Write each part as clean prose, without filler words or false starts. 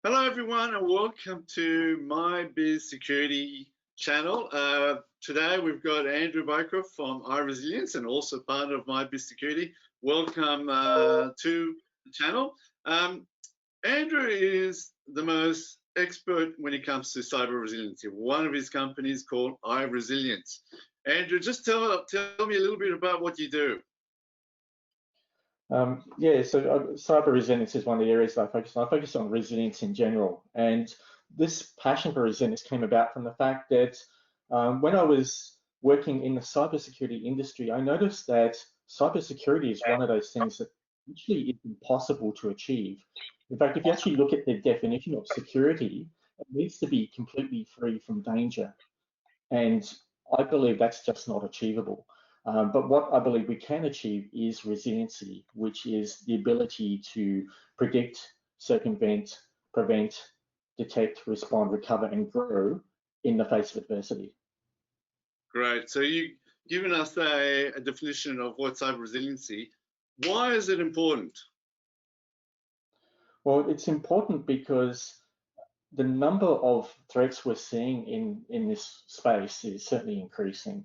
Hello, everyone, and welcome to my Biz Security channel. Today, we've got Andrew Bycroft from iResilience and also part of my Biz Security. Welcome to the channel. Andrew is the most expert when it comes to cyber resiliency. One of his companies called iResilience. Andrew, just tell me a little bit about what you do. Cyber resilience is one of the areas that I focus on. I focus on resilience in general, and this passion for resilience came about from the fact that when I was working in the cybersecurity industry, I noticed that cybersecurity is one of those things that actually is impossible to achieve. In fact, if you actually look at the definition of security, it needs to be completely free from danger, and I believe that's just not achievable. But what I believe we can achieve is resiliency, which is the ability to predict, circumvent, prevent, detect, respond, recover, and grow in the face of adversity. Great. So you've given us a definition of what cyber resiliency. Why is it important? Well, it's important because the number of threats we're seeing in this space is certainly increasing.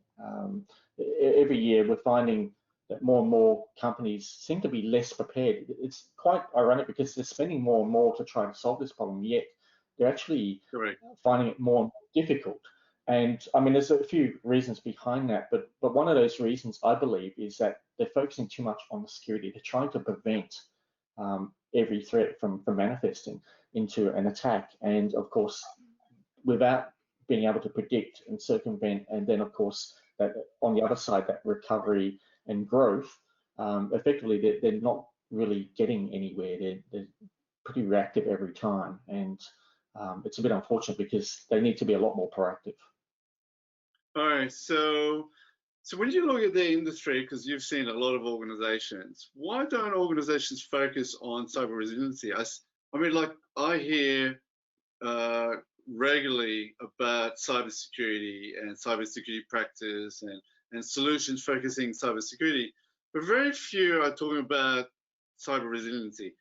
Every year we're finding that more and more companies seem to be less prepared. It's quite ironic because they're spending more and more to try to solve this problem, yet they're actually finding it more and more difficult. And I mean, there's a few reasons behind that, but one of those reasons I believe is that they're focusing too much on the security. They're trying to prevent every threat from manifesting into an attack, and of course, without being able to predict and circumvent, and then of course that on the other side, that recovery and growth, effectively they're not really getting anywhere. They're pretty reactive every time, and it's a bit unfortunate because they need to be a lot more proactive. All right, so when you look at the industry, because you've seen a lot of organizations, why don't organizations focus on cyber resiliency? I mean, like I hear regularly about cybersecurity and cybersecurity practice and solutions focusing cybersecurity, but very few are talking about cyber resiliency.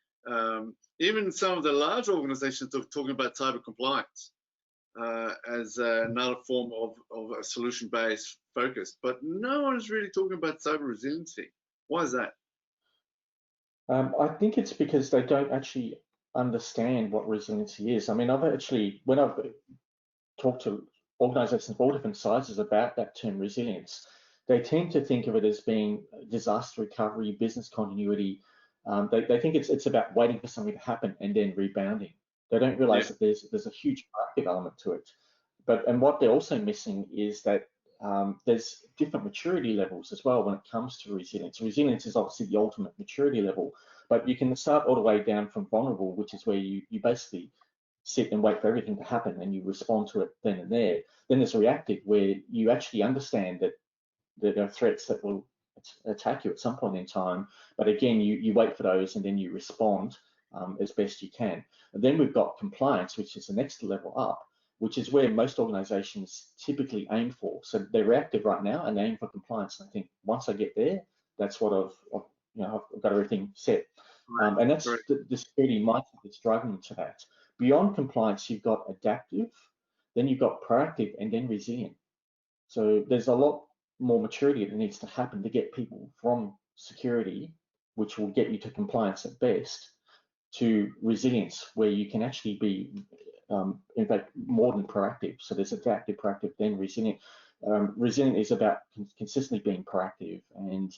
Even some of the large organizations are talking about cyber compliance as another form of a solution-based focus, but no one is really talking about cyber resiliency. Why is that? I think it's because they don't actually understand what resiliency is. I mean, when I've talked to organizations of all different sizes about that term resilience, they tend to think of it as being disaster recovery, business continuity. They think it's about waiting for something to happen and then rebounding. They don't realize that there's a huge proactive element to it. And what they're also missing is that there's different maturity levels as well when it comes to resilience. Resilience is obviously the ultimate maturity level, but you can start all the way down from vulnerable, which is where you basically sit and wait for everything to happen and you respond to it then and there. Then there's reactive, where you actually understand that there are threats that will attack you at some point in time, but again, you wait for those and then you respond as best you can. And then we've got compliance, which is the next level up, which is where most organizations typically aim for. So they're reactive right now and they aim for compliance. And I think once I get there, that's what I've got everything set. And that's the security mindset that's driving them to that. Beyond compliance, you've got adaptive, then you've got proactive, and then resilient. So there's a lot more maturity that needs to happen to get people from security, which will get you to compliance at best, to resilience, where you can actually be, in fact, more than proactive. So there's adaptive, proactive, then resilient. Resilient is about consistently being proactive and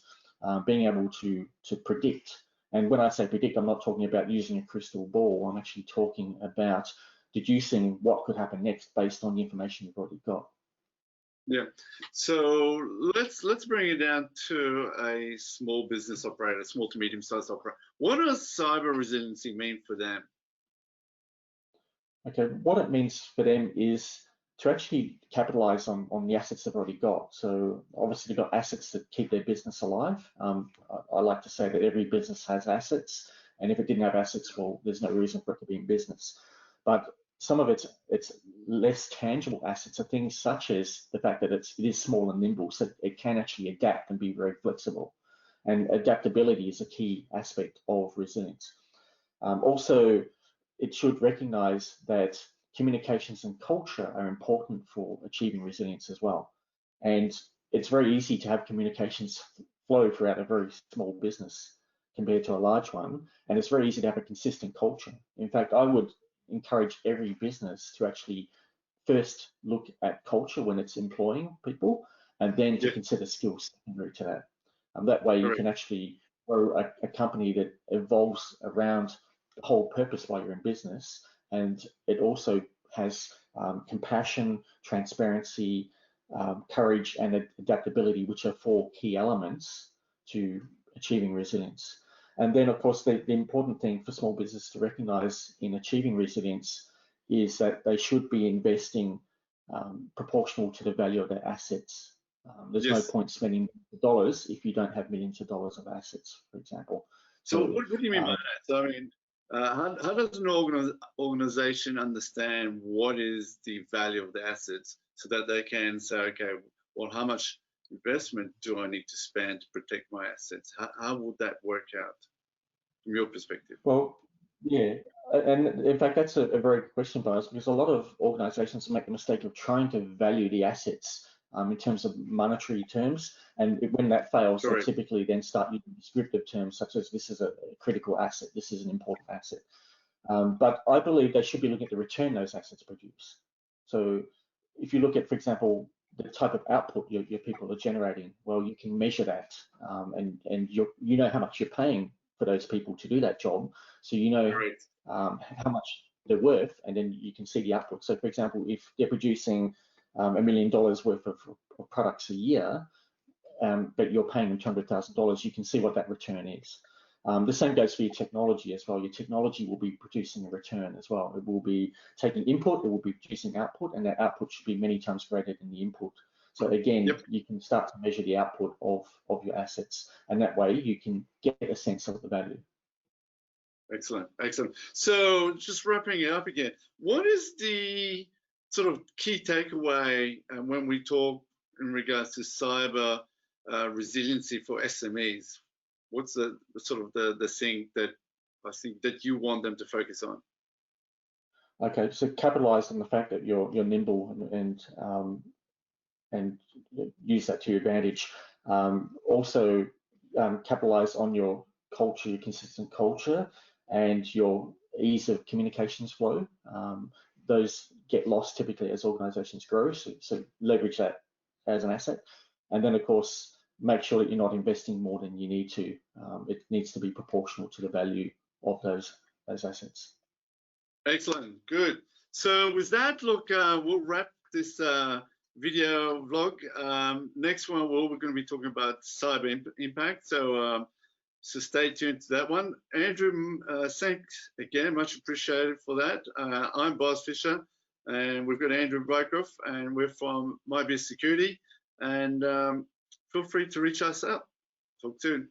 being able to predict. And when I say predict, I'm not talking about using a crystal ball. I'm actually talking about deducing what could happen next based on the information you've already got. Yeah. So let's bring it down to a small business operator, small to medium-sized operator. What does cyber resiliency mean for them? Okay, what it means for them is to actually capitalize on the assets they've already got. So obviously they've got assets that keep their business alive. I like to say that every business has assets, and if it didn't have assets, well, there's no reason for it to be in business. But some of it's less tangible assets are things such as the fact that it is small and nimble, so it can actually adapt and be very flexible. And adaptability is a key aspect of resilience. Also, it should recognize that communications and culture are important for achieving resilience as well. And it's very easy to have communications flow throughout a very small business compared to a large one. And it's very easy to have a consistent culture. In fact, I would encourage every business to actually first look at culture when it's employing people, and then to consider skills secondary to that. That way you can actually grow a company that evolves around the whole purpose why you're in business, and it also has compassion, transparency, courage, and adaptability, which are 4 key elements to achieving resilience. And then, of course, the important thing for small business to recognize in achieving resilience is that they should be investing proportional to the value of their assets. There's no point spending dollars if you don't have millions of dollars of assets, for example. So what do you mean by that? So I mean, how does an organization understand what is the value of the assets so that they can say, okay, well, how much investment do I need to spend to protect my assets? How would that work out from your perspective? Well, yeah, and in fact, that's a very good question, Buzz, because a lot of organizations make the mistake of trying to value the assets in terms of monetary terms, and when that fails, they typically then start using descriptive terms such as this is a critical asset, this is an important asset. But I believe they should be looking at the return those assets produce. So if you look at, for example, the type of output your people are generating, well, you can measure that, and you know how much you're paying for those people to do that job, so you know how much they're worth, and then you can see the output. So, for example, if they're producing $1 million worth of products a year, but you're paying them $200,000, you can see what that return is. The same goes for your technology as well. Your technology will be producing a return as well. It will be taking input, it will be producing output, and that output should be many times greater than the input. So again, you can start to measure the output of your assets, and that way you can get a sense of the value. Excellent, excellent. So just wrapping it up again, what is the sort of key takeaway when we talk in regards to cyber resiliency for SMEs? What's the sort of the thing that I think that you want them to focus on? Okay, so capitalize on the fact that you're nimble and use that to your advantage. Also, capitalize on your culture, your consistent culture, and your ease of communications flow. Those get lost typically as organizations grow, so leverage that as an asset. And then, of course, make sure that you're not investing more than you need to. It needs to be proportional to the value of those assets. Excellent, good. So with that, look, we'll wrap this video vlog. Next one, we're going to be talking about cyber impact. So stay tuned to that one. Andrew, thanks again, much appreciated for that. I'm Buzz Fisher, and we've got Andrew Bycroft, and we're from MyBizSecurity. And feel free to reach us out. Talk soon.